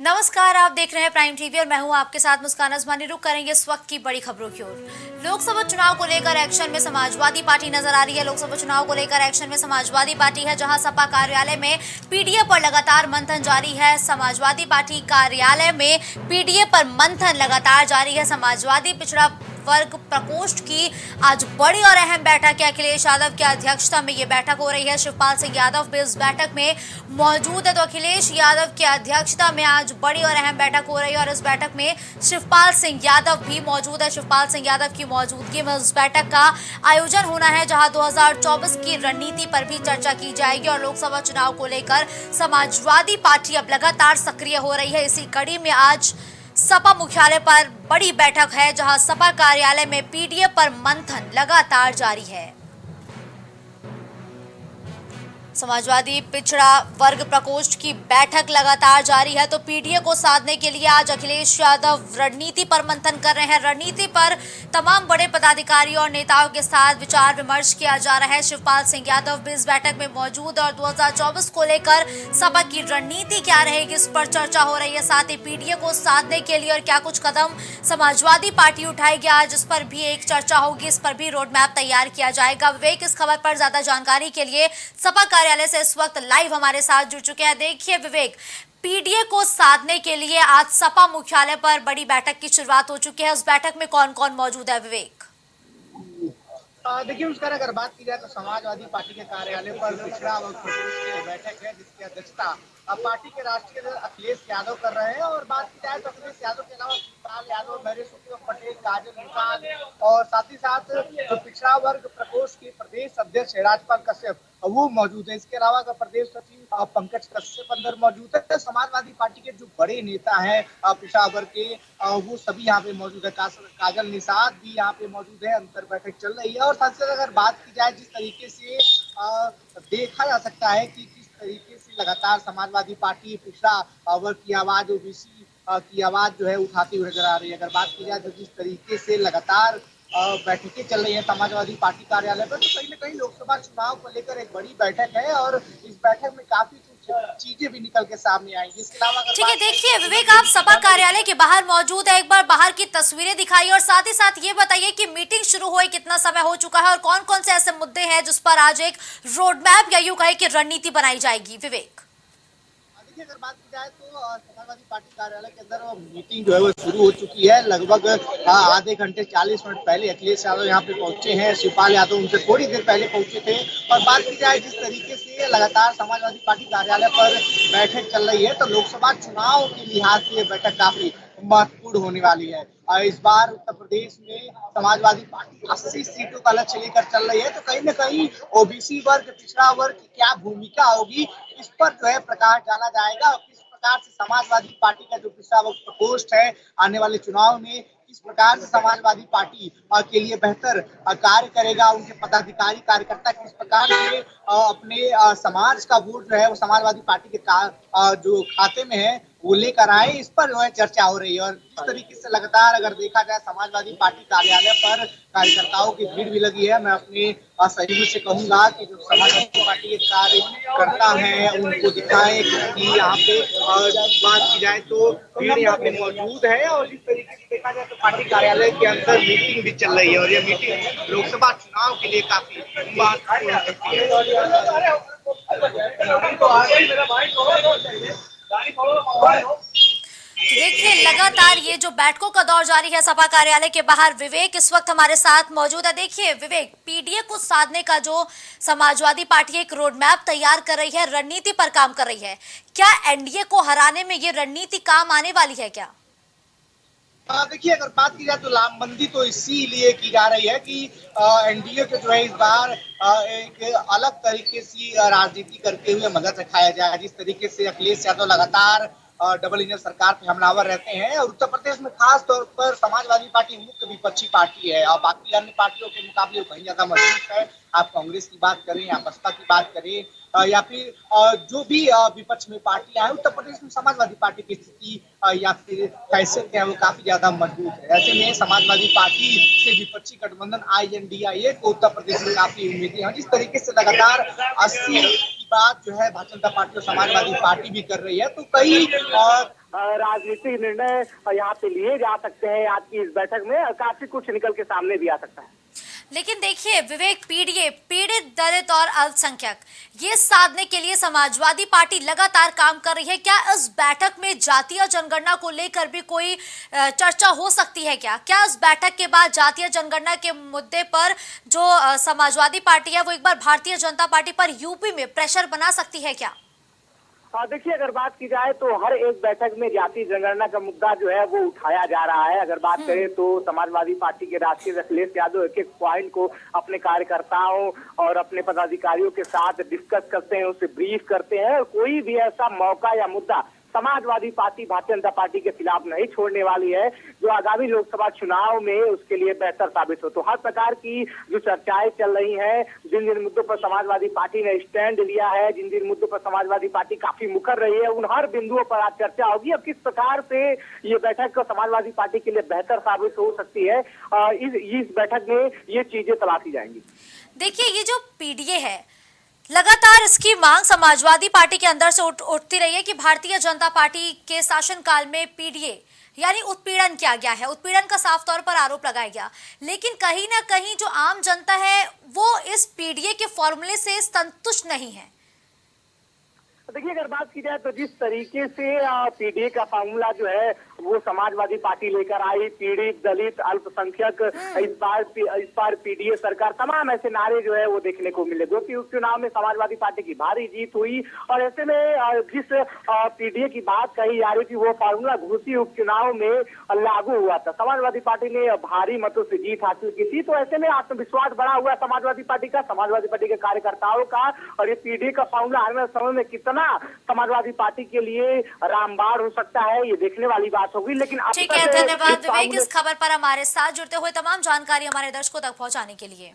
नमस्कार, आप देख रहे हैं प्राइम टीवी और मैं हूं आपके साथ मुस्कान अजमानी। रुक करेंगे इस वक्त की बड़ी खबरों की ओर। लोकसभा चुनाव को लेकर एक्शन में समाजवादी पार्टी नजर आ रही है। लोकसभा चुनाव को लेकर एक्शन में समाजवादी पार्टी है, जहां सपा कार्यालय में पीडीए पर लगातार मंथन जारी है। समाजवादी पार्टी कार्यालय में पीडीए पर मंथन लगातार जारी है। समाजवादी पिछड़ा वर्ग प्रकोष्ठ की आज बड़ी और अहम बैठक है। अखिलेश यादव की अध्यक्षता में ये बैठक हो रही है। शिवपाल सिंह यादव भी इस बैठक में मौजूद है। तो अखिलेश यादव की अध्यक्षता में आज बड़ी और अहम बैठक हो रही है और इस बैठक में शिवपाल सिंह यादव भी मौजूद है। शिवपाल सिंह यादव की मौजूदगी में इस बैठक का आयोजन होना है, जहां 2024 की रणनीति पर भी चर्चा की जाएगी और लोकसभा चुनाव को लेकर समाजवादी पार्टी अब लगातार सक्रिय हो रही है। इसी कड़ी में आज सपा मुख्यालय पर बड़ी बैठक है, जहां सपा कार्यालय में पीडीए पर मंथन लगातार जारी है। समाजवादी पिछड़ा वर्ग प्रकोष्ठ की बैठक लगातार जारी है। तो पीडीए को साधने के लिए आज अखिलेश यादव रणनीति पर मंथन कर रहे हैं। रणनीति पर तमाम बड़े पदाधिकारियों और नेताओं के साथ विचार विमर्श किया जा रहा है। शिवपाल सिंह यादव भी इस बैठक में मौजूद और 2024 को लेकर सपा की रणनीति क्या रहेगी, इस पर चर्चा हो रही है। साथ ही पीडीए को साधने के लिए और क्या कुछ कदम समाजवादी पार्टी उठाएगी, आज इस पर भी एक चर्चा होगी। इस पर भी रोड मैप तैयार किया जाएगा। विवेक, इस खबर पर ज्यादा जानकारी के लिए सपा कार्यालय से इस वक्त लाइव हमारे साथ जुड़ चुके हैं। देखिए विवेक, पीडीए को साधने के लिए आज सपा मुख्यालय पर बड़ी बैठक की शुरुआत हो चुकी है। उस बैठक में कौन कौन मौजूद है विवेक? देखिए मुस्कान, अगर बात की जाए तो समाजवादी पार्टी के कार्यालय पर पिछड़ा वर्ग प्रकोष्ठ की बैठक है, जिसकी अध्यक्षता पार्टी के राष्ट्रीय अध्यक्ष अखिलेश यादव कर रहे हैं। और बात की जाए तो अखिलेश यादव के अलावा शिवपाल यादव, नरेश पटेल, काजल निषाद और साथ ही साथ जो पिछड़ा वर्ग प्रकोष्ठ के प्रदेश अध्यक्ष है राजपाल कश्यप, वो मौजूद है। इसके अलावा प्रदेश सचिव पंकज कश्यप अंदर मौजूद है। समाजवादी पार्टी के जो बड़े नेता हैं पिछड़ा वर्ग के, वो सभी यहाँ पे मौजूद है। काजल निषाद भी यहाँ पे मौजूद है। अंतर बैठक चल रही है। और साथ ही साथ अगर बात की जाए जिस तरीके से देखा जा सकता है कि किस तरीके से लगातार समाजवादी पार्टी पिछड़ा वर्ग की आवाज, ओबीसी की आवाज जो है उठाती हुई नजर आ रही है। अगर बात की जाए तो जिस तरीके से लगातार बैठकें चल रही है समाजवादी पार्टी कार्यालय पर, तो कहीं ना कहीं लोकसभा चुनाव को लेकर एक बड़ी बैठक है और इस बैठक में काफी चीजें भी निकल के सामने आएंगी। इसके अलावा ठीक है, देखिए विवेक, आप सपा कार्यालय के बाहर मौजूद है। एक बार बाहर की तस्वीरें दिखाइए और साथ ही साथ ये बताइए कि मीटिंग शुरू हुई कितना समय हो चुका है और कौन कौन से ऐसे मुद्दे हैं जिस पर आज एक रोड मैप या यूं कहे कि रणनीति बनाई जाएगी। विवेक, देखिए अगर बात की जाए तो समाजवादी पार्टी कार्यालय के अंदर मीटिंग जो है वो शुरू हो चुकी है। लगभग आधे घंटे 40 मिनट पहले अखिलेश यादव यहाँ पे पहुंचे हैं। शिवपाल यादव उनसे थोड़ी देर पहले पहुंचे थे। और बात की जाए जिस तरीके से लगातार समाजवादी पार्टी कार्यालय पर बैठक चल रही है, तो लोकसभा चुनाव के लिहाज से ये बैठक काफी महत्वपूर्ण होने वाली है। इस बार उत्तर प्रदेश में समाजवादी पार्टी 80 सीटों का लक्ष्य लेकर चल रही है। तो कहीं न कहीं ओबीसी वर्ग, पिछड़ा वर्ग की क्या भूमिका होगी, इस पर जो है प्रकाश डाला जाएगा। और किस प्रकार से समाजवादी पार्टी का जो पिछड़ा वर्ग प्रकोष्ठ है आने वाले चुनाव में किस प्रकार से समाजवादी पार्टी के लिए बेहतर कार्य करेगा, उनके पदाधिकारी कार्यकर्ता किस प्रकार से अपने समाज का वोट जो है वो समाजवादी पार्टी के जो खाते में है वो लेकर आए, इस पर जो है चर्चा हो रही है। और इस तरीके से लगातार अगर देखा जाए समाजवादी पार्टी कार्यालय पर कार्यकर्ताओं की भीड़ भी लगी है। मैं अपने सहयोगी से कहूंगा कि जो समाजवादी पार्टी के कार्यकर्ता हैं उनको दिखाएं कि यहाँ पे बात की जाए तो भीड़ यहाँ पे मौजूद है। और इस तरीके से देखा जाए तो पार्टी कार्यालय के अंदर मीटिंग भी चल रही है और ये मीटिंग लोकसभा चुनाव के लिए काफी महत्वपूर्ण हो सकती है। तो देखिए लगातार ये जो बैठकों का दौर जारी है सपा कार्यालय के बाहर। विवेक इस वक्त हमारे साथ मौजूद है। देखिए विवेक, पीडीए को साधने का जो समाजवादी पार्टी एक रोड मैप तैयार कर रही है, रणनीति पर काम कर रही है, क्या एनडीए को हराने में ये रणनीति काम आने वाली है क्या? देखिए अगर बात की जाए तो लामबंदी तो इसीलिए की जा रही है कि एनडीए को जो है इस बार एक अलग तरीके से राजनीति करते हुए मदद दिखाया जाए। जिस तरीके से अखिलेश यादव लगातार डबल इंजन सरकार पे हमलावर रहते हैं और उत्तर प्रदेश में खास तौर पर समाजवादी पार्टी मुख्य विपक्षी पार्टी है और बाकी अन्य पार्टियों के मुकाबले कहीं ज्यादा मजबूत है। आप कांग्रेस की बात करें या बसपा की बात करें या फिर जो भी विपक्ष में पार्टियां हैं, उत्तर प्रदेश में समाजवादी पार्टी की स्थिति या फिर हैसियत है वो काफी ज्यादा मजबूत है। ऐसे में समाजवादी पार्टी के विपक्षी गठबंधन INDIA को उत्तर प्रदेश में काफी उम्मीदें हैं। जिस तरीके से लगातार 80 की बात जो है भारतीय जनता पार्टी और समाजवादी पार्टी भी कर रही है, तो कई राजनीतिक निर्णय यहाँ पे लिए जा सकते हैं। आज की इस बैठक में काफी कुछ निकल के सामने भी आ सकता है। लेकिन देखिए विवेक, पीड़ित दलित और अल्पसंख्यक ये साधने के लिए समाजवादी पार्टी लगातार काम कर रही है। क्या इस बैठक में जातीय जनगणना को लेकर भी कोई चर्चा हो सकती है? क्या इस बैठक के बाद जातीय जनगणना के मुद्दे पर जो समाजवादी पार्टी है वो एक बार भारतीय जनता पार्टी पर यूपी में प्रेशर बना सकती है क्या? देखिए, अगर बात की जाए तो हर एक बैठक में जाति जनगणना का मुद्दा जो है वो उठाया जा रहा है। अगर बात करें तो समाजवादी पार्टी के राष्ट्रीय अखिलेश यादव एक एक पॉइंट को अपने कार्यकर्ताओं और अपने पदाधिकारियों के साथ डिस्कस करते हैं, उससे ब्रीफ करते हैं। और कोई भी ऐसा मौका या मुद्दा समाजवादी पार्टी भारतीय जनता पार्टी के खिलाफ नहीं छोड़ने वाली है जो आगामी लोकसभा चुनाव में उसके लिए बेहतर साबित हो। तो हर प्रकार की जो चर्चाएं चल रही हैं, जिन जिन मुद्दों पर समाजवादी पार्टी ने स्टैंड लिया है, जिन जिन मुद्दों पर समाजवादी पार्टी काफी मुखर रही है, उन हर बिंदुओं पर आज चर्चा होगी। अब किस प्रकार से ये बैठक समाजवादी पार्टी के लिए बेहतर साबित हो सकती है, इस बैठक में ये चीजें तलाशी जाएंगी। देखिए, ये जो पीडीए है लगातार इसकी मांग समाजवादी पार्टी के अंदर से उठती रही है कि भारतीय जनता पार्टी के शासनकाल में पीडीए यानी उत्पीड़न किया गया है। उत्पीड़न का साफ तौर पर आरोप लगाया गया, लेकिन कहीं ना कहीं जो आम जनता है वो इस पीडीए के फॉर्मूले से संतुष्ट नहीं है। देखिए, अगर बात की जाए तो जिस तरीके से पीडीए का फार्मूला जो है वो समाजवादी पार्टी लेकर आई, पीड़ित दलित अल्पसंख्यक, इस बार पीडीए सरकार, तमाम ऐसे नारे जो है वो देखने को मिले। क्योंकि उपचुनाव में समाजवादी पार्टी की भारी जीत हुई और ऐसे में जिस पीडीए की बात कही जा रही थी वो फार्मूला घोषी उपचुनाव में लागू हुआ था। समाजवादी पार्टी ने भारी मतों से जीत हासिल की थी। तो ऐसे में आत्मविश्वास बढ़ा हुआ समाजवादी पार्टी का, समाजवादी पार्टी के कार्यकर्ताओं का। और ये पीडीए का फार्मूला आने वाले समय में कितना समाजवादी पार्टी के लिए रामबाण हो सकता है, ये देखने वाली बात होगी। लेकिन ठीक है, धन्यवाद विवेक इस खबर पर हमारे साथ जुड़ते हुए तमाम जानकारी हमारे दर्शकों तक पहुंचाने के लिए।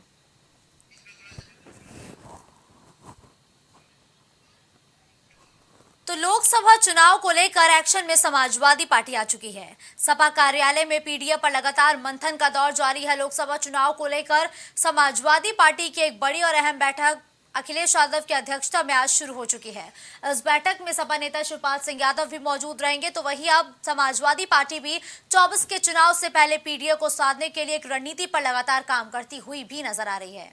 तो लोकसभा चुनाव को लेकर एक्शन में समाजवादी पार्टी आ चुकी है। सपा कार्यालय में पीडीए पर लगातार मंथन का दौर जारी है। लोकसभा चुनाव को लेकर समाजवादी पार्टी की एक बड़ी और अहम बैठक अखिलेश यादव की अध्यक्षता में आज शुरू हो चुकी है। इस बैठक में सपा नेता शिवपाल सिंह यादव भी मौजूद रहेंगे। तो वहीं अब समाजवादी पार्टी भी 24 के चुनाव से पहले पीडीए को साधने के लिए एक रणनीति पर लगातार काम करती हुई भी नजर आ रही है।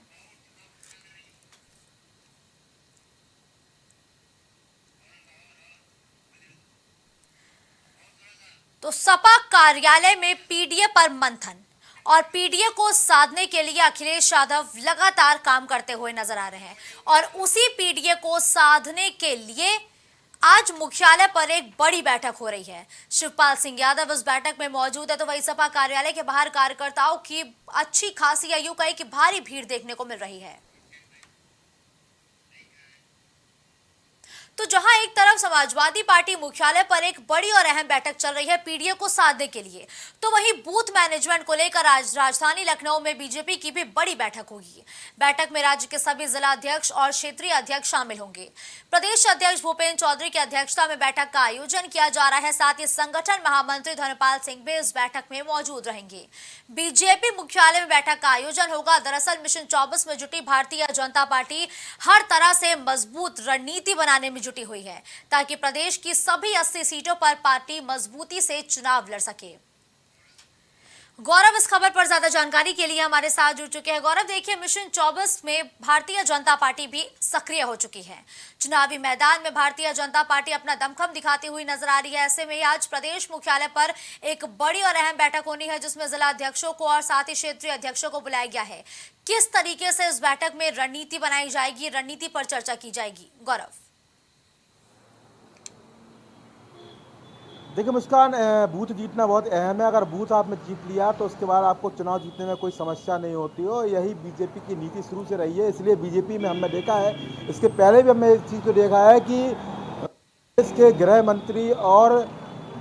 तो सपा कार्यालय में पीडीए पर मंथन और पीडीए को साधने के लिए अखिलेश यादव लगातार काम करते हुए नजर आ रहे हैं। और उसी पीडीए को साधने के लिए आज मुख्यालय पर एक बड़ी बैठक हो रही है। शिवपाल सिंह यादव इस बैठक में मौजूद है। तो वही सपा कार्यालय के बाहर कार्यकर्ताओं की अच्छी खासी या यूं कहे कि भारी भीड़ देखने को मिल रही है। तो जहां एक तरफ समाजवादी पार्टी मुख्यालय पर एक बड़ी और अहम बैठक चल रही है पीडीए को साधने के लिए, तो वहीं बूथ मैनेजमेंट को लेकर आज राजधानी लखनऊ में बीजेपी की भी बड़ी बैठक होगी। बैठक में राज्य के सभी जिला अध्यक्ष और क्षेत्रीय अध्यक्ष शामिल होंगे। प्रदेश अध्यक्ष भूपेंद्र चौधरी की अध्यक्षता में बैठक का आयोजन किया जा रहा है। साथ ही संगठन महामंत्री धर्मपाल सिंह भी इस बैठक में मौजूद रहेंगे। बीजेपी मुख्यालय में बैठक का आयोजन होगा। दरअसल मिशन 24 में जुटी भारतीय जनता पार्टी हर तरह से मजबूत रणनीति बनाने में जुटी हुई है ताकि प्रदेश की सभी 80 सीटों पर पार्टी मजबूती से चुनाव लड़ सके। गौरव इस खबर पर ज्यादा जानकारी के लिए हमारे साथ जुड़ चुके हैं। गौरव, देखिए मिशन 24 में भारतीय जनता पार्टी भी सक्रिय हो चुकी है। चुनावी मैदान में भारतीय जनता पार्टी अपना दमखम दिखाती हुई नजर आ रही है। ऐसे में आज प्रदेश मुख्यालय पर एक बड़ी और अहम बैठक होनी है जिसमें जिला अध्यक्षों को और साथ ही क्षेत्रीय अध्यक्षों को बुलाया गया है। किस तरीके से इस बैठक में रणनीति बनाई जाएगी, रणनीति पर चर्चा की जाएगी? गौरव, देखिए मुस्कान, बूथ जीतना बहुत अहम है। अगर बूथ आपने जीत लिया तो उसके बाद आपको चुनाव जीतने में कोई समस्या नहीं होती हो। यही बीजेपी की नीति शुरू से रही है। इसलिए बीजेपी में हमने देखा है, इसके पहले भी हमने इस चीज़ को देखा है कि देश के गृह मंत्री और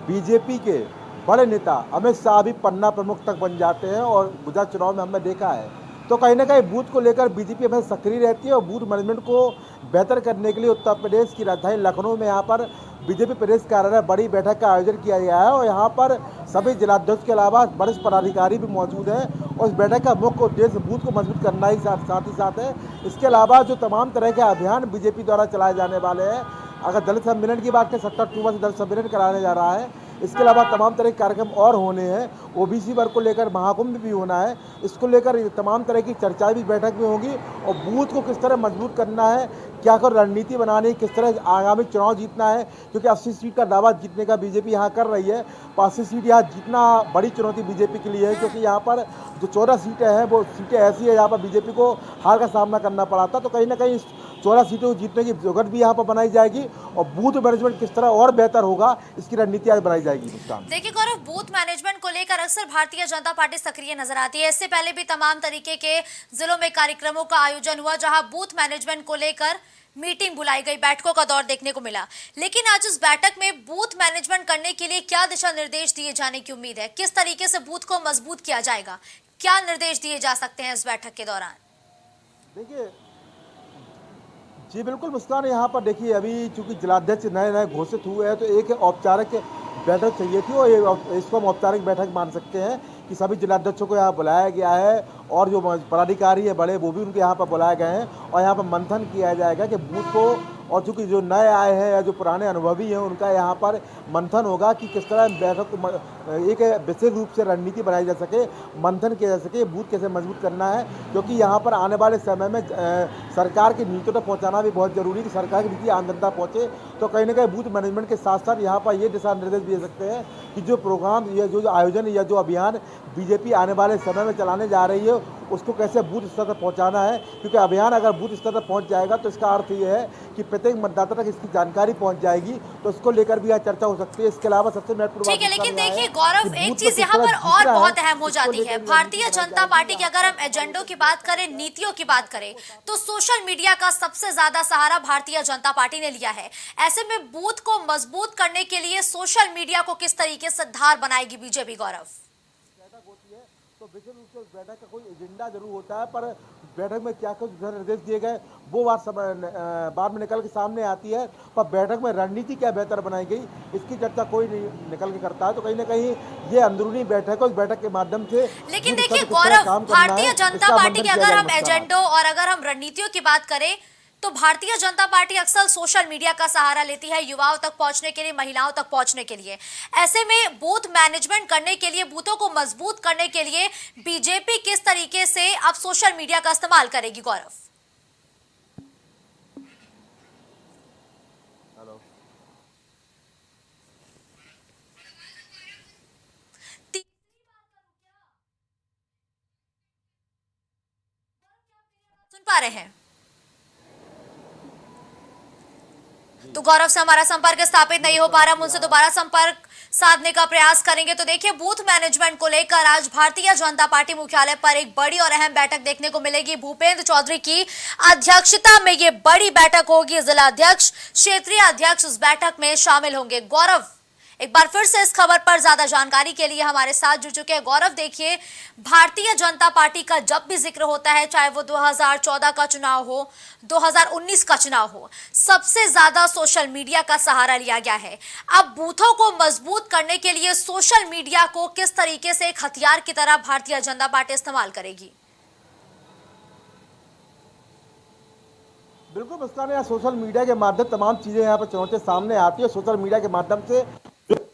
बीजेपी के बड़े नेता अमित शाह भी पन्ना प्रमुख तक बन जाते हैं। और गुजरात चुनाव में हमने देखा है तो कहीं ना कहीं बूथ को लेकर बीजेपी हमें सक्रिय रहती है और बूथ मैनेजमेंट को बेहतर करने के लिए उत्तर प्रदेश की राजधानी लखनऊ में यहाँ पर बीजेपी प्रदेश कार्यालय बड़ी बैठक का आयोजन किया गया है और यहाँ पर सभी जिलाध्यक्ष के अलावा वरिष्ठ पदाधिकारी भी मौजूद हैं और इस बैठक का मुख्य उद्देश्य बूथ को मजबूत करना ही साथ ही साथ है। इसके अलावा जो तमाम तरह के अभियान बीजेपी द्वारा चलाए जाने वाले हैं, अगर दलित सम्मेलन की बात करें 17 अक्टूबर से दलित सम्मेलन कराने जा रहा है। इसके अलावा तमाम तरह के कार्यक्रम और होने हैं, ओबीसी वर्ग को लेकर महाकुंभ भी होना है। इसको लेकर तमाम तरह की चर्चाएं भी बैठक में होंगी और बूथ को किस तरह मजबूत करना है, क्या कर रणनीति बनानी है, किस तरह आगामी चुनाव जीतना है, क्योंकि 80 सीट का दावा जीतने का बीजेपी यहाँ कर रही है। 80 सीट यहाँ जीतना बड़ी चुनौती बीजेपी के लिए है, क्योंकि यहाँ पर जो 14 सीटें हैं वो सीटें ऐसी है यहाँ पर बीजेपी को हार का सामना करना पड़ा था। तो कहीं ना कहीं 14 सीटों को जीतने की जगत भी यहाँ पर बनाई जाएगी और बूथ मैनेजमेंट किस तरह और बेहतर होगा इसकी रणनीति आज बनाई जाएगी। देखिए गौरव, बूथ मैनेजमेंट को लेकर अक्सर भारतीय जनता पार्टी सक्रिय नजर आती है। इससे पहले भी तमाम तरीके के जिलों में कार्यक्रमों का आयोजन हुआ जहां बूथ मैनेजमेंट को लेकर मीटिंग बुलाई गई, बैठकों का दौर देखने को मिला। लेकिन आज इस बैठक में बूथ मैनेजमेंट करने के लिए क्या दिशा निर्देश दिए जाने की उम्मीद है? किस तरीके से बूथ को मजबूत किया जाएगा? क्या निर्देश दिए जा सकते हैं इस बैठक के दौरान? देखिए जी बिल्कुल मुस्कान, यहाँ पर देखिए अभी चूंकि जिलाध्यक्ष नए नए घोषित हुए हैं तो एक औपचारिक बैठक चाहिए थी और इसको हम औपचारिक बैठक मान सकते हैं कि सभी जिलाध्यक्षों को यहाँ बुलाया गया है और जो पदाधिकारी है बड़े वो भी उनके यहाँ पर बुलाए गए हैं और यहाँ पर मंथन किया जाएगा कि बूथ को, और चूँकि जो नए आए हैं या जो पुराने अनुभवी हैं उनका यहाँ पर मंथन होगा कि किस तरह बैठक को एक विशेष रूप से रणनीति बनाई जा सके, मंथन किया जा सके, बूथ कैसे मजबूत करना है। क्योंकि यहाँ पर आने वाले समय में सरकार की नीतियों तक पहुँचाना भी बहुत जरूरी है कि सरकार की नीति आम जनता पहुँचे। तो कहीं ना कहीं बूथ मैनेजमेंट के साथ साथ यहाँ पर ये दिशा निर्देश दे सकते हैं कि जो प्रोग्राम या जो आयोजन या जो अभियान बीजेपी आने वाले समय में चलाने जा रही है उसको कैसे बूथ स्तर तक पहुंचाना है। क्योंकि अभियान अगर बूथ स्तर तक पहुंच जाएगा तो इसका अर्थ ये है कि प्रत्येक मतदाता तक इसकी जानकारी पहुंच जाएगी, तो उसको लेकर भी यहाँ चर्चा हो सकती है। इसके अलावा सबसे महत्वपूर्ण ठीक है, लेकिन देखिए गौरव, एक चीज यहाँ पर और बहुत अहम हो जाती है। भारतीय जनता पार्टी की अगर हम एजेंडों की बात करें, नीतियों की बात करें, तो सोशल मीडिया का सबसे ज्यादा सहारा भारतीय जनता पार्टी ने लिया है। ऐसे में बूथ को मजबूत करने के लिए सोशल मीडिया को किस तरीके से धार बनाएगी बीजेपी? गौरव, तो विशेष रूप से उस बैठक का कोई एजेंडा जरूर होता है, पर बैठक में क्या कुछ निर्देश दिए गए वो बात बाद में निकल के सामने आती है। पर बैठक में रणनीति क्या बेहतर बनाई गई इसकी चर्चा कोई नहीं निकल के करता है। तो कहीं ना कहीं ये अंदरूनी बैठक है, उस बैठक के माध्यम से। लेकिन देखिए गौरव, भारतीय जनता पार्टी के अगर हम एजेंडों और अगर हम रणनीतियों की बात करें तो भारतीय जनता पार्टी अक्सर सोशल मीडिया का सहारा लेती है युवाओं तक पहुंचने के लिए, महिलाओं तक पहुंचने के लिए। ऐसे में बूथ मैनेजमेंट करने के लिए, बूथों को मजबूत करने के लिए बीजेपी किस तरीके से अब सोशल मीडिया का इस्तेमाल करेगी? गौरव, सुन पा रहे हैं? तो गौरव से हमारा संपर्क स्थापित नहीं हो पा रहा, हम उनसे दोबारा संपर्क साधने का प्रयास करेंगे। तो देखिए, बूथ मैनेजमेंट को लेकर आज भारतीय जनता पार्टी मुख्यालय पर एक बड़ी और अहम बैठक देखने को मिलेगी। भूपेंद्र चौधरी की अध्यक्षता में ये बड़ी बैठक होगी। जिला अध्यक्ष, क्षेत्रीय अध्यक्ष इस बैठक में शामिल होंगे। गौरव, एक बार फिर से इस खबर पर ज्यादा जानकारी के लिए हमारे साथ जुड़ चुके हैं गौरव। देखिए, भारतीय जनता पार्टी का जब भी जिक्र होता है, चाहे वो 2014 का चुनाव हो, 2019 का चुनाव हो, सबसे ज्यादा सोशल मीडिया का सहारा लिया गया है। अब बूथों को मजबूत करने के लिए सोशल मीडिया को किस तरीके से एक हथियार की तरह भारतीय जनता पार्टी इस्तेमाल करेगी? बिल्कुल मुस्कान, यहाँ सोशल मीडिया के माध्यम तमाम चीजें यहाँ पर चुनौतियां सामने आती है। सोशल मीडिया के माध्यम से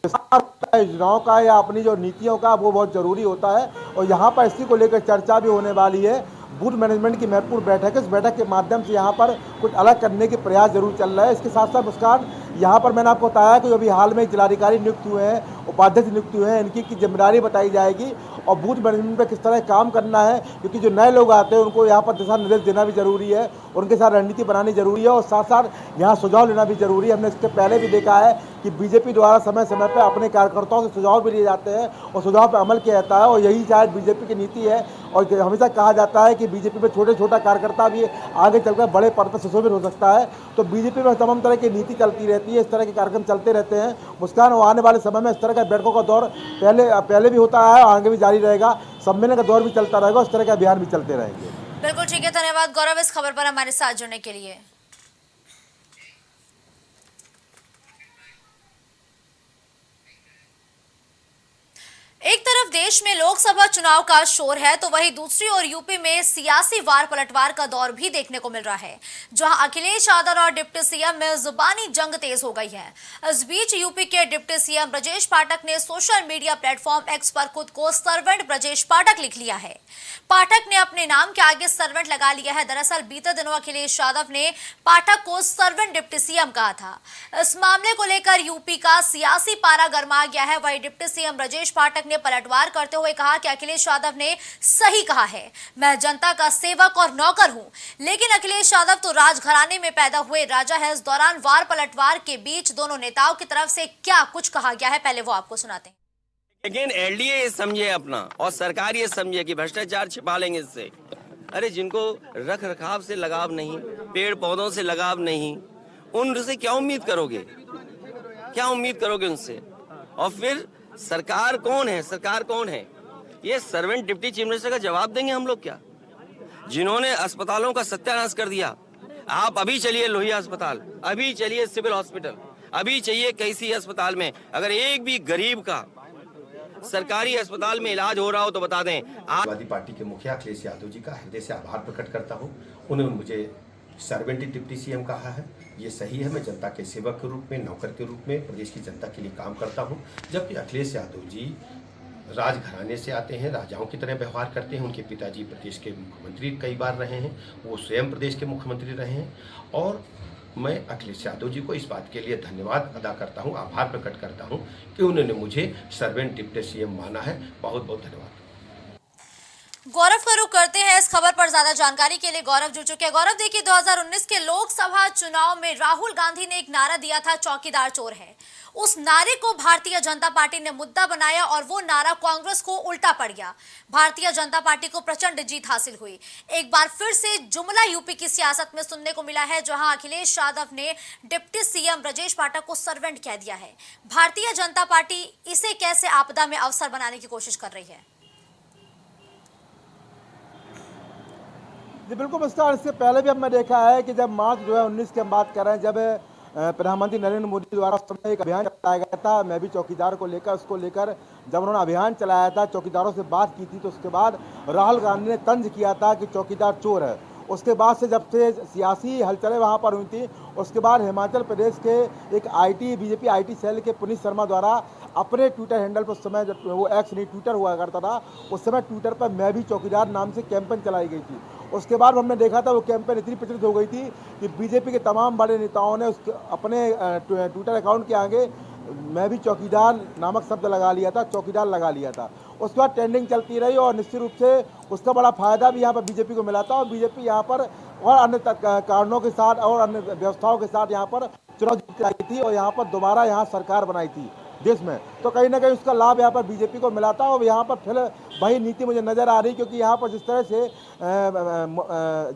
योजनाओं का या अपनी जो नीतियों का वो बहुत जरूरी होता है और यहाँ पर इसी को लेकर चर्चा भी होने वाली है। बूथ मैनेजमेंट की महत्वपूर्ण बैठक है। इस बैठक के माध्यम से यहाँ पर कुछ अलग करने के प्रयास जरूर चल रहा है। इसके साथ साथ मुस्कान, यहाँ पर मैंने आपको बताया कि अभी हाल में जिलाधिकारी नियुक्त हुए हैं, उपाध्यक्ष नियुक्त हुए हैं, इनकी जिम्मेदारी बताई जाएगी और बूथ मैनेजमेंट पर किस तरह काम करना है, क्योंकि जो नए लोग आते हैं उनको यहाँ पर दिशा निर्देश देना भी जरूरी है, उनके साथ रणनीति बनानी जरूरी है और साथ साथ यहाँ सुझाव लेना भी जरूरी है। हमने इसके पहले भी देखा है कि बीजेपी द्वारा समय समय पर अपने कार्यकर्ताओं से सुझाव भी लिए जाते हैं और सुझाव पर अमल किया जाता है और यही शायद बीजेपी की नीति है। और हमेशा कहा जाता है कि बीजेपी में छोटा कार्यकर्ता भी आगे चलकर बड़े पद पर सुशोभित हो सकता है। तो बीजेपी में तमाम तरह की नीति चलती रहती है, इस तरह के कार्यक्रम चलते रहते हैं। मुस्कान, वो आने वाले समय में इस तरह का बैठकों का दौर पहले भी होता है, आगे भी जारी रहेगा, सम्मेलन का दौर भी चलता रहेगा, इस तरह के अभियान भी चलते रहेंगे। बिल्कुल ठीक है, धन्यवाद गौरव इस खबर पर हमारे साथ जुड़ने के लिए। एक तरफ देश में लोकसभा चुनाव का शोर है तो वहीं दूसरी ओर यूपी में सियासी वार पलटवार का दौर भी देखने को मिल रहा है, जहां अखिलेश यादव और डिप्टी सीएम में जुबानी जंग तेज हो गई है। इस बीच यूपी के डिप्टी सीएम ब्रजेश पाठक ने सोशल मीडिया प्लेटफॉर्म एक्स पर खुद को सर्वेंट ब्रजेश पाठक लिख लिया है। पाठक ने अपने नाम के आगे सर्वेंट लगा लिया है। दरअसल बीते दिनों अखिलेश यादव ने पाठक को सर्वेंट डिप्टी सीएम कहा था। इस मामले को लेकर यूपी का सियासी पारा गर्मा गया है। वहीं डिप्टी सीएम ब्रजेश पाठक ने पलटवार करते हुए कहा कि अखिलेश यादव ने सही कहा है, मैं जनता का सेवक और नौकर हूं। लेकिन अखिलेश यादव तो राजघराने में पैदा हुए राजा है। इस दौरान वार पलटवार के बीच दोनों नेताओं की तरफ से क्या कुछ कहा गया है, पहले वो आपको सुनाते हैं। लेकिन एलडीए ये समझे अपना और सरकार ये समझे कि भ्रष्टाचार छिपा लेंगे इससे। अरे जिनको रख रखाव से लगाव नहीं, पेड़ पौधों से लगाव नहीं, उनसे क्या उम्मीद करोगे, क्या उम्मीद करोगे उनसे? और फिर सरकार कौन है, सरकार कौन है? ये सर्वेंट डिप्टी चीफ मिनिस्टर का जवाब देंगे हम लोग क्या, जिन्होंने अस्पतालों का सत्यानाश कर दिया। आप अभी चलिए लोहिया अस्पताल, अभी चलिए सिविल हॉस्पिटल, अभी चाहिए कैसी अस्पताल में अगर एक भी गरीब का सरकारी अस्पताल में इलाज हो रहा हो तो बता दें। समाजवादी पार्टी के मुखिया अखिलेश यादव जी का हृदय से आभार प्रकट करता हूं। उन्होंने मुझे सर्वेंट डिप्टी सीएम कहा है, ये सही है। मैं जनता के सेवक के रूप में, नौकर के रूप में प्रदेश की जनता के लिए काम करता हूं। जबकि अखिलेश यादव जी राजघराने से आते हैं, राजाओं की तरह व्यवहार करते हैं। उनके पिताजी प्रदेश के मुख्यमंत्री कई बार रहे हैं, वो स्वयं प्रदेश के मुख्यमंत्री रहे हैं। और मैं अखिलेश यादव जी को इस बात के लिए धन्यवाद अदा करता हूं, आभार प्रकट करता हूं कि उन्होंने मुझे सर्वेंट डिप्टी सीएम माना है। बहुत बहुत धन्यवाद। गौरव का रुख करते हैं इस खबर पर ज्यादा जानकारी के लिए। गौरव जुड़ चुके हैं। गौरव, देखिए 2019 के लोकसभा चुनाव में राहुल गांधी ने एक नारा दिया था, चौकीदार चोर है। उस नारे को भारतीय जनता पार्टी ने मुद्दा बनाया और वो नारा कांग्रेस को उल्टा पड़ गया। भारतीय जनता पार्टी को प्रचंड जीत हासिल हुई। एक बार फिर से जुमला यूपी की सियासत में सुनने को मिला है, जहां अखिलेश यादव ने डिप्टी सीएम ब्रजेश पाठक को सर्वेंट कह दिया है। भारतीय जनता पार्टी इसे कैसे आपदा में अवसर बनाने की कोशिश कर रही है? जी बिल्कुल मुस्कान, इससे पहले भी हमने देखा है कि जब मार्च 2019 की हम बात कर रहे हैं, जब प्रधानमंत्री नरेंद्र मोदी द्वारा उस समय एक अभियान चलाया गया था, मैं भी चौकीदार को लेकर, उसको लेकर जब उन्होंने अभियान चलाया था, चौकीदारों से बात की थी, तो उसके बाद राहुल गांधी ने तंज किया था कि चौकीदार चोर है। उसके बाद से जब से सियासी हलचलें वहाँ पर हुई थी, उसके बाद हिमाचल प्रदेश के एक बीजेपी आईटी सेल के पुनीत शर्मा द्वारा अपने ट्विटर हैंडल पर, उस समय जब वो एक्स नहीं ट्विटर हुआ करता था, उस समय ट्विटर पर मैं भी चौकीदार नाम से कैंपेन चलाई गई थी। उसके बाद हमने देखा था वो कैंपेन इतनी प्रचलित हो गई थी कि बीजेपी के तमाम बड़े नेताओं ने अपने ट्विटर अकाउंट के आगे मैं भी चौकीदार नामक शब्द लगा लिया था, चौकीदार लगा लिया था। उसके बाद ट्रेंडिंग चलती रही और निश्चित रूप से उसका बड़ा फायदा भी यहाँ पर बीजेपी को मिला था और बीजेपी यहाँ पर और अन्य कारणों के साथ और अन्य व्यवस्थाओं के साथ यहाँ पर चुनाव जीत आई थी और यहाँ पर दोबारा यहाँ सरकार बनाई थी देश में। तो कहीं ना कहीं उसका लाभ यहाँ पर बीजेपी को मिला था और यहाँ पर फिर वही नीति मुझे नज़र आ रही, क्योंकि यहाँ पर जिस तरह से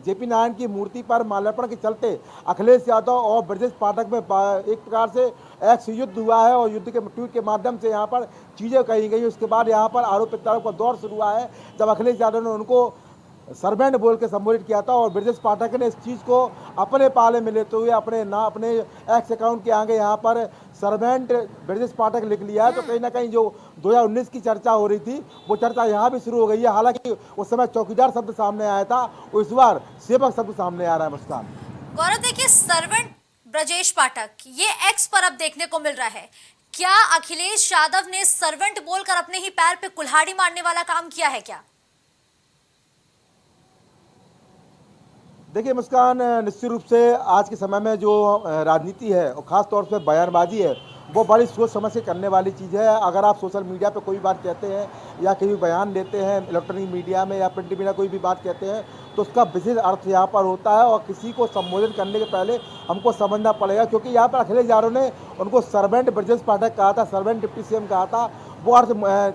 जेपी नारायण की मूर्ति पर माल्यार्पण के चलते अखिलेश यादव और ब्रजेश पाठक में एक प्रकार से एक्स युद्ध हुआ है और युद्ध के ट्वीट के माध्यम से यहाँ पर चीज़ें कही गई। उसके बाद यहाँ पर आरोप प्रत्यारोप का दौर शुरू हुआ है, जब अखिलेश यादव ने उनको सर्वेंट बोल के संबोधित किया था और ब्रजेश पाठक ने इस चीज़ को अपने पाले में लेते हुए अपने एक्स अकाउंट के आगे यहाँ पर सर्वेंट ब्रजेश पाठक लिख लिया है। तो कहीं ना कहीं जो 2019 की चर्चा हो रही थी वो चर्चा यहाँ भी शुरू हो गई है। हालांकि उस समय चौकीदार शब्द सामने आया था, इस बार सेवक शब्द सामने आ रहा है। मुस्कान, गौरव, देखिए सर्वेंट ब्रजेश पाठक ये एक्स पर अब देखने को मिल रहा है। क्या अखिलेश यादव ने सर्वेंट बोलकर अपने ही पैर पे कुल्हाड़ी मारने वाला काम किया है क्या? देखिए मुस्कान, निश्चित रूप से आज के समय में जो राजनीति है और ख़ास तौर पे बयानबाजी है, वो बड़ी सोच समझ के करने वाली चीज़ है। अगर आप सोशल मीडिया पे कोई बात कहते हैं या कहीं बयान देते हैं, इलेक्ट्रॉनिक मीडिया में या प्रिंट मीडिया कोई भी बात कहते हैं, तो उसका विशेष अर्थ यहाँ पर होता है और किसी को संबोधित करने के पहले हमको समझना पड़ेगा। क्योंकि यहाँ पर अखिलेश यादव ने उनको सर्वेंट ब्रजेश पाठक कहा था, सर्वेंट डिप्टी सीएम कहा था, वो अर्थ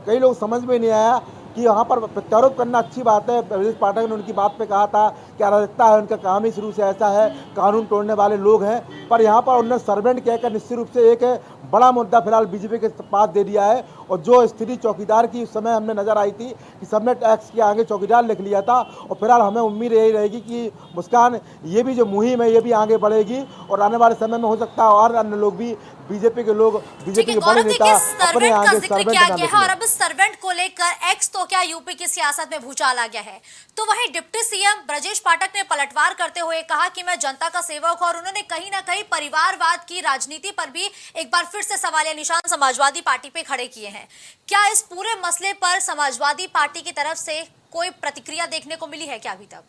कई लोग समझ में नहीं आया कि यहाँ पर प्रत्यारोप करना अच्छी बात है। ब्रजेश पाठक ने उनकी बात पे कहा था कि अराजकता है, उनका काम ही शुरू से ऐसा है, कानून तोड़ने वाले लोग हैं। पर यहाँ पर उन्होंने सर्वेंट कहकर निश्चित रूप से एक बड़ा मुद्दा फिलहाल बीजेपी के पास दे दिया है। और जो स्थिति चौकीदार की उस समय हमने नजर आई थी कि सबने टैक्स के आगे चौकीदार लिख लिया था, और फिलहाल हमें उम्मीद यही रहेगी कि मुस्कान ये भी जो मुहिम है ये भी आगे बढ़ेगी और आने वाले समय में हो सकता है और अन्य लोग भी बीजेपी के लोग, बीजेपी के बड़े नेता अपने आगे सर्वेंट किया गया है। और अब इस सर्वेंट को लेकर एक्स तो क्या यूपी की सियासत में भूचाल आ गया है। तो वहीं डिप्टी सीएम ब्रजेश पाठक ने पलटवार करते हुए कहा कि मैं जनता का सेवक हूं, और उन्होंने कहीं ना कहीं परिवारवाद की राजनीति पर भी एक बार फिर से सवालिया निशान समाजवादी पार्टी पे खड़े किए हैं। क्या इस पूरे मसले पर समाजवादी पार्टी की तरफ से कोई प्रतिक्रिया देखने को मिली है क्या अभी तक?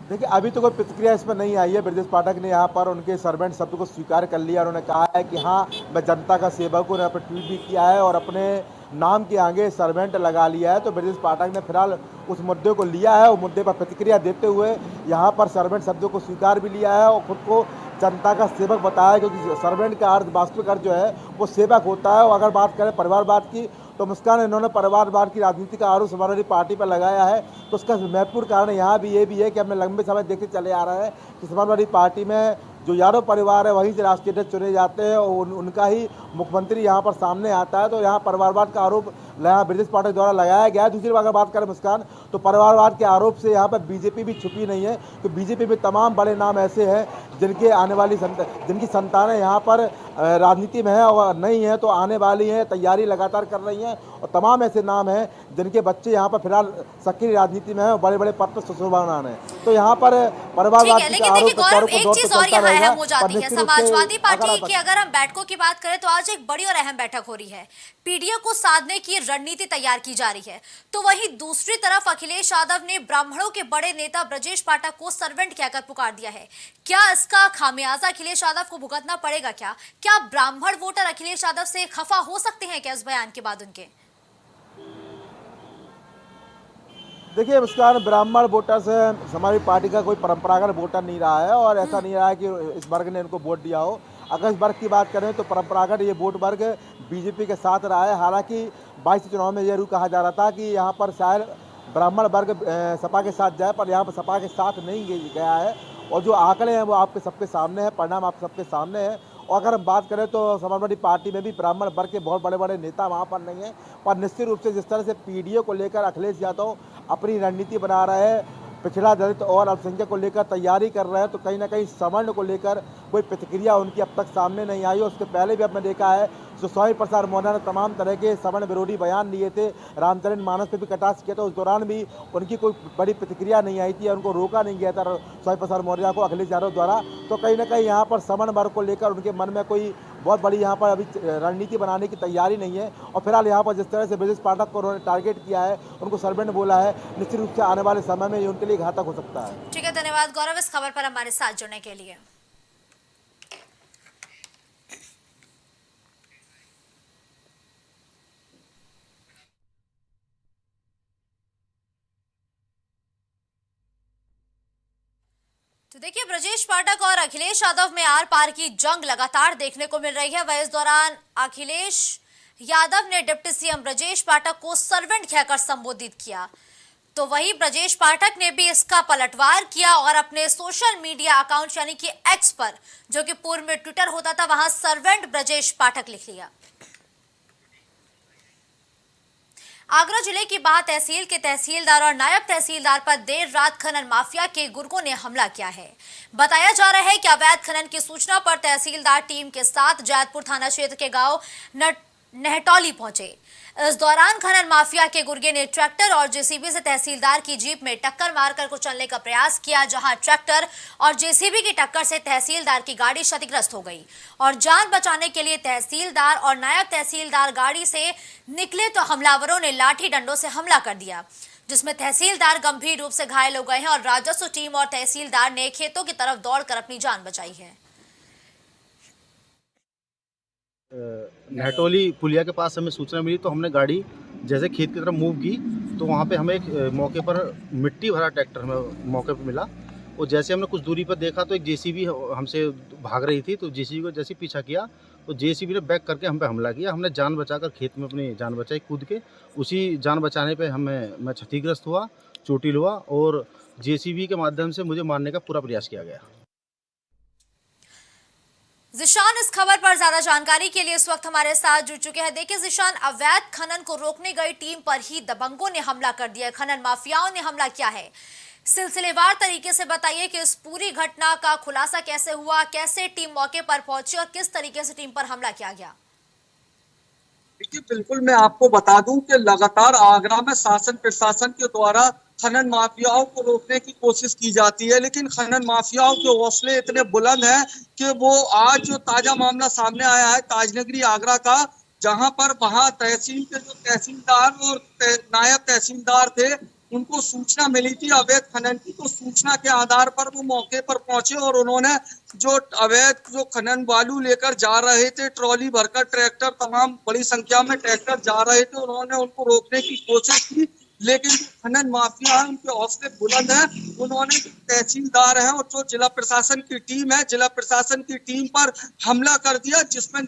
देखिए, अभी तो कोई प्रतिक्रिया इसमें नहीं आई है। ब्रजेश पाठक ने यहाँ पर उनके सर्वेंट शब्द को स्वीकार कर लिया। उन्होंने कहा है कि हाँ, मैं जनता का सेवक हूँ, पर ट्वीट भी किया है और अपने नाम के आगे सर्वेंट लगा लिया है। तो ब्रजेश पाठक ने फिलहाल उस मुद्दे को लिया है और मुद्दे पर प्रतिक्रिया देते हुए यहाँ पर सर्वेंट शब्द को स्वीकार भी लिया है और खुद को जनता का सेवक बताया, क्योंकि सर्वेंट का अर्थ, वास्तविक अर्थ जो है वो सेवक होता है। और अगर बात करें परिवारवाद की, तो मुस्कान इन्होंने परिवारवाद की राजनीति का आरोप समाजवादी पार्टी पर लगाया है। तो उसका महत्वपूर्ण कारण यहाँ भी ये भी है कि हमने लंबे समय देखते चले आ रहा है कि समाजवादी पार्टी में जो यादव परिवार है वहीं से राष्ट्रीय अध्यक्ष चुने जाते हैं और उनका ही मुख्यमंत्री यहाँ पर सामने आता है। तो यहाँ परिवारवाद का आरोप ब्रजेश पाठक द्वारा लगाया गया है। दूसरी अगर बात करें मुस्कान, तो परिवारवाद के आरोप से यहाँ पर बीजेपी भी छुपी नहीं है। तो बीजेपी में तमाम बड़े नाम ऐसे हैं जिनके आने वाली जिनकी संतानें यहाँ पर राजनीति में है और नहीं है तो आने वाली हैं, तैयारी लगातार कर रही हैं। और तमाम ऐसे नाम हैं जिनके बच्चे यहाँ पर फिलहाल सक्रिय राजनीति में हैं और बड़े बड़े पद पर सुशोभमान हैं। तो यहाँ पर परिवारवाद के आरोप हो जाती है समाजवादी पार्टी की। अगर हम बैठकों की बात करें तो आज एक बड़ी और अहम बैठक हो रही है। पीडीए को साधने की रणनीति तैयार की जा रही है। तो वहीं दूसरी तरफ अखिलेश यादव ने ब्राह्मणों के बड़े नेता ब्रजेश पाठक को सर्वेंट कहकर पुकार दिया है। क्या इसका खामियाजा अखिलेश यादव को भुगतना पड़ेगा? क्या ब्राह्मण वोटर अखिलेश यादव से खफा हो सकते हैं क्या इस बयान के बाद उनके? देखिए मुस्कान, ब्राह्मण वोटर से हमारी पार्टी का कोई परंपरागत वोटर नहीं रहा है और ऐसा नहीं रहा है कि इस वर्ग ने इनको वोट दिया हो। अगर इस वर्ग की बात करें तो परंपरागत ये वोट वर्ग बीजेपी के साथ रहा है। हालांकि 22 चुनाव में जरूर कहा जा रहा था कि यहाँ पर शायद ब्राह्मण वर्ग सपा के साथ जाए, पर यहाँ पर सपा के साथ नहीं गया है। और जो आंकड़े हैं वो आपके सबके सामने हैं, परिणाम आप सबके सामने हैं। और अगर हम बात करें तो समाजवादी पार्टी में भी ब्राह्मण वर्ग के बहुत बड़े बड़े नेता वहाँ पर नहीं है। पर निश्चित रूप से जिस तरह से पीडीए को लेकर अखिलेश यादव अपनी रणनीति बना रहे हैं, पिछड़ा दलित और अल्पसंख्यक को लेकर तैयारी कर रहे हैं, तो कहीं ना कहीं सवर्ण को लेकर कोई प्रतिक्रिया उनकी अब तक सामने नहीं आई। उसके पहले भी आपने देखा है जो स्वामी प्रसाद मौर्य ने तमाम तरह के सवर्ण विरोधी बयान दिए थे, रामचरित मानस पे भी कटाक्ष किया था, उस दौरान भी उनकी कोई बड़ी प्रतिक्रिया नहीं आई थी, उनको रोका नहीं गया था स्वामी प्रसाद मौर्य को अखिलेश यादव द्वारा। तो कहीं ना कहीं यहाँ पर सवर्ण वर्ग को लेकर उनके मन में कोई बहुत बड़ी यहाँ पर अभी रणनीति बनाने की तैयारी नहीं है। और फिलहाल यहाँ पर जिस तरह से ब्रजेश पाठक को उन्होंने टारगेट किया है, उनको सर्वेंट बोला है, निश्चित रूप से आने वाले समय में ये उनके लिए घातक हो सकता है। ठीक है, धन्यवाद गौरव इस खबर पर हमारे साथ जुड़ने के लिए। तो देखिए, ब्रजेश पाठक और अखिलेश यादव में आर पार की जंग लगातार देखने को मिल रही है। वह इस दौरान अखिलेश यादव ने डिप्टी सीएम ब्रजेश पाठक को सर्वेंट कहकर संबोधित किया, तो वही ब्रजेश पाठक ने भी इसका पलटवार किया और अपने सोशल मीडिया अकाउंट यानी कि एक्स पर, जो कि पूर्व में ट्विटर होता था, वहां सर्वेंट ब्रजेश पाठक लिख लिया। आगरा जिले की बाह तहसील के तहसीलदार और नायब तहसीलदार पर देर रात खनन माफिया के गुर्गों ने हमला किया है। बताया जा रहा है कि अवैध खनन की सूचना पर तहसीलदार टीम के साथ जैतपुर थाना क्षेत्र के गांव नहटौली पहुंचे। इस दौरान खनन माफिया के गुर्गे ने ट्रैक्टर और जेसीबी से तहसीलदार की जीप में टक्कर मारकर कुचलने का प्रयास किया, जहां ट्रैक्टर और जेसीबी की टक्कर से तहसीलदार की गाड़ी क्षतिग्रस्त हो गई और जान बचाने के लिए तहसीलदार और नायब तहसीलदार गाड़ी से निकले तो हमलावरों ने लाठी डंडों से हमला कर दिया, जिसमें तहसीलदार गंभीर रूप से घायल हो गए हैं और राजस्व टीम और तहसीलदार ने खेतों की तरफ दौड़कर अपनी जान बचाई है। नहटौली पुलिया के पास हमें सूचना मिली तो हमने गाड़ी जैसे खेत की तरफ मूव की तो वहाँ पे हमें एक मौके पर मिट्टी भरा ट्रैक्टर हमें मौके पर मिला। और जैसे हमने कुछ दूरी पर देखा तो एक जेसीबी हमसे भाग रही थी, तो जेसीबी को जैसे पीछा किया तो जेसीबी ने बैक करके हम पे हमला किया। हमने जान बचाकर खेत में अपनी जान बचाई कूद के। उसी जान बचाने पे मैं क्षतिग्रस्त हुआ। चोटिल हुआ और जेसीबी के माध्यम से मुझे मारने का पूरा प्रयास किया गया। जिशान इस खबर पर ज्यादा जानकारी के लिए इस वक्त हमारे साथ जुड़ चुके हैं। देखिए जिशान, अवैध खनन को रोकने गई टीम पर ही दबंगों ने हमला कर दिया, खनन माफियाओं ने हमला किया है। सिलसिलेवार तरीके से बताइए कि इस पूरी घटना का खुलासा कैसे हुआ, कैसे टीम मौके पर पहुंची और किस तरीके से टीम पर हमला किया गया। देखिए बिल्कुल, मैं आपको बता दूं कि लगातार आगरा में शासन प्रशासन के द्वारा खनन माफियाओं को रोकने की कोशिश की जाती है, लेकिन खनन माफियाओं के हौसले इतने बुलंद हैं कि वो आज जो ताजा मामला सामने आया है ताजनगरी आगरा का, जहां पर वहां तहसील के जो तहसीलदार और नायब तहसीलदार थे उनको सूचना मिली थी अवैध खनन की, तो सूचना के आधार पर वो मौके पर पहुंचे और उन्होंने जो अवैध जो खनन बालू लेकर जा रहे थे, ट्रॉली भरकर ट्रैक्टर, तमाम बड़ी संख्या में ट्रैक्टर जा रहे थे, उन्होंने उनको रोकने की कोशिश की, लेकिन खनन माफिया है उनके हौसले बुलंद है। उन्होंने तहसीलदार है और जो जिला प्रशासन की टीम है, जिला प्रशासन की टीम पर हमला कर दिया, जिसमें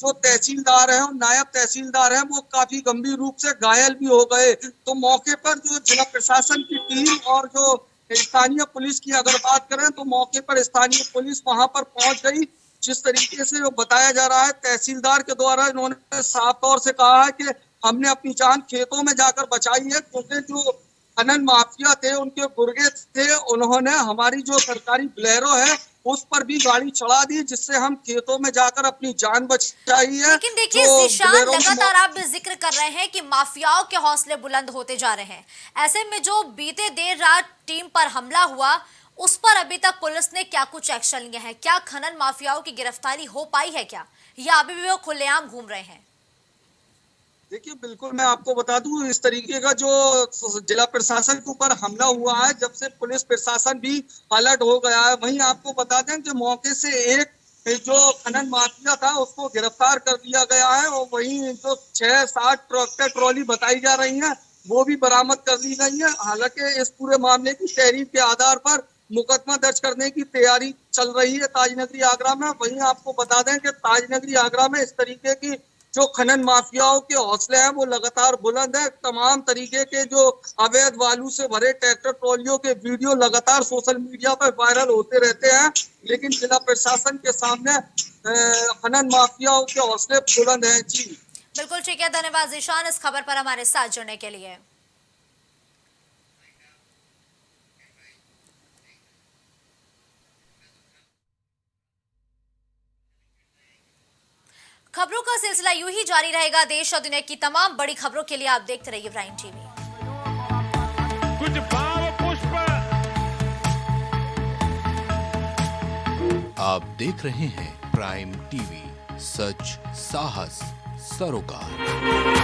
जो तहसीलदार है और नायब तहसीलदार है वो काफी गंभीर रूप से घायल भी हो गए। तो मौके पर जो जिला प्रशासन की टीम और जो स्थानीय पुलिस की अगर बात करें तो मौके पर स्थानीय पुलिस वहां पर पहुंच गई। जिस तरीके से वो बताया जा रहा है तहसीलदार के द्वारा, इन्होंने साफ तौर से कहा है कि हमने अपनी जान खेतों में जाकर बचाई है, क्योंकि जो खनन माफिया थे उनके गुर्गे थे, उन्होंने हमारी जो सरकारी बोलेरो है उस पर भी गाड़ी चढ़ा दी, जिससे हम खेतों में जाकर अपनी जान बचाई है। लेकिन देखिए जिशान, लगातार आप भी जिक्र कर रहे हैं कि माफियाओं के हौसले बुलंद होते जा रहे हैं, ऐसे में जो बीते देर रात टीम पर हमला हुआ उस पर अभी तक पुलिस ने क्या कुछ एक्शन लिया है? क्या खनन माफियाओं की गिरफ्तारी हो पाई है क्या, या अभी भी वो खुलेआम घूम रहे हैं? देखिए बिल्कुल, मैं आपको बता दूं इस तरीके का जो जिला प्रशासन के ऊपर हमला हुआ है, जब से पुलिस प्रशासन भी अलर्ट हो गया है। वहीं आपको बता दें कि मौके से एक जो खनन माफिया था उसको गिरफ्तार कर दिया गया है और वहीं जो 6-7 ट्रैक्टर ट्रॉली बताई जा रही है वो भी बरामद कर ली गई है। हालांकि इस पूरे मामले की तहरीर के आधार पर मुकदमा दर्ज करने की तैयारी चल रही है ताजनगरी आगरा में। वहीं आपको बता दें कि ताजनगरी आगरा में इस तरीके की जो खनन माफियाओं के हौसले हैं वो लगातार बुलंद है। तमाम तरीके के जो अवैध बालू से भरे ट्रैक्टर ट्रॉलियों के वीडियो लगातार सोशल मीडिया पर वायरल होते रहते हैं, लेकिन जिला प्रशासन के सामने खनन माफियाओं के हौसले बुलंद हैं। जी बिल्कुल ठीक है, धन्यवाद जिशान इस खबर पर हमारे साथ जुड़ने के लिए। खबरों का सिलसिला यूं ही जारी रहेगा। देश और दुनिया की तमाम बड़ी खबरों के लिए आप देखते रहिए प्राइम टीवी। कुछ भाव पुष्प। आप देख रहे हैं प्राइम टीवी, सच साहस सरोकार।